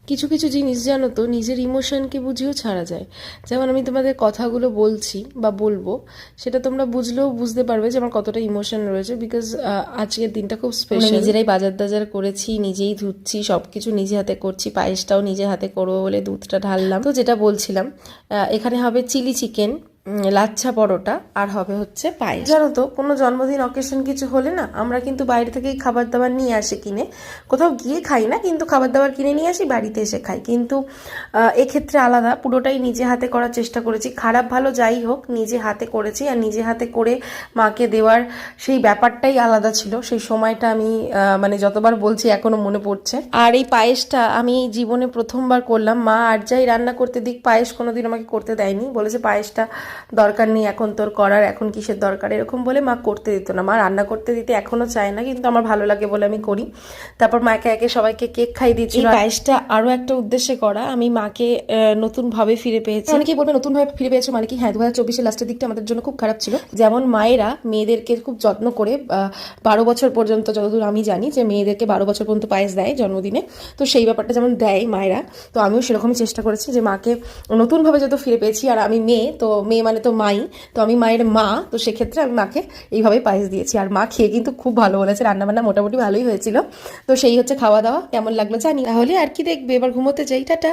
কিছু কিছু জিনিস জানো তো নিজের ইমোশনকে বুঝিয়েও ছাড়া যায়। যেমন আমি তোমাদের কথাগুলো বলছি বা বলবো, সেটা তোমরা বুঝলেও বুঝতে পারবে যে আমার কতটা ইমোশন রয়েছে, বিকজ আজকের দিনটা খুব স্পেশাল। নিজেরাই বাজার টাজার করেছি, নিজেই ধুচ্ছি, সব কিছু নিজে হাতে করছি, পায়েসটাও নিজে হাতে করবো বলে দুধটা ঢাললাম। তো যেটা বলছিলাম, এখানে হবে চিলি চিকেন, লাচ্ছা পরোটা, আর হবে হচ্ছে পায়েস। জানো তো কোনো জন্মদিন অকেশন কিছু হলে না আমরা কিন্তু বাইরে থেকেই খাবার দাবার নিয়ে আসি কিনে, কোথাও গিয়ে খাই না, কিন্তু খাবার দাবার কিনে নিয়ে আসি, বাড়িতে এসে খাই। কিন্তু এক্ষেত্রে আলাদা, পুরোটাই নিজে হাতে করার চেষ্টা করেছি। খারাপ ভালো যাই হোক, নিজে হাতে করেছি, আর নিজে হাতে করে মাকে দেওয়ার সেই ব্যাপারটাই আলাদা ছিল। সেই সময়টা আমি মানে যতবার বলছি এখনো মনে পড়ছে। আর এই পায়েসটা আমি জীবনে প্রথমবার করলাম। মা আর যাই রান্না করতে দিক, পায়েস কোনোদিন আমাকে করতে দেয়নি, বলেছে পায়েসটা দরকার নেই এখন তোর করার, এখন কিসের দরকার, এরকম বলে মা করতে দিত না। মা রান্না করতে দিতে এখনো চায় না, কিন্তু আমার ভালো লাগে বলে আমি করি। তারপর মা একে একে সবাইকে কেক খাই দিয়েছি। পায়েসটা আরো একটা উদ্দেশ্যে করা, আমি মাকে নতুন ভাবে ফিরে পেয়েছি। অনেকেই বলবে নতুন ভাবে ফিরে পেয়েছো মানে কি? হ্যাঁ, 2024-এর লাস্টের দিকটা আমাদের জন্য খুব খারাপ ছিল। যেমন মায়েরা মেয়েদেরকে খুব যত্ন করে 12 বছর পর্যন্ত, যতদূর আমি জানি, যে মেয়েদেরকে 12 বছর পর্যন্ত পায়েস দেয় জন্মদিনে, তো সেই ব্যাপারটা যেমন দেয় মায়েরা, তো আমিও সেরকমই চেষ্টা করেছি যে মাকে নতুনভাবে যত ফিরে পেয়েছি। আর আমি মেয়ে, তো মেয়ে মানে তো মাই, তো আমি মায়ের মা, তো সেক্ষেত্রে আমি মাকে এইভাবে পায়েস দিয়েছি। আর মা খেয়ে কিন্তু খুব ভালো বলেছে, রান্নাবান্না মোটামুটি ভালোই হয়েছিল। তো সেই হচ্ছে খাওয়া দাওয়া, কেমন লাগলো জানি। তাহলে আর কি দেখবে, এবার ঘুমোতে যাই, টাটা।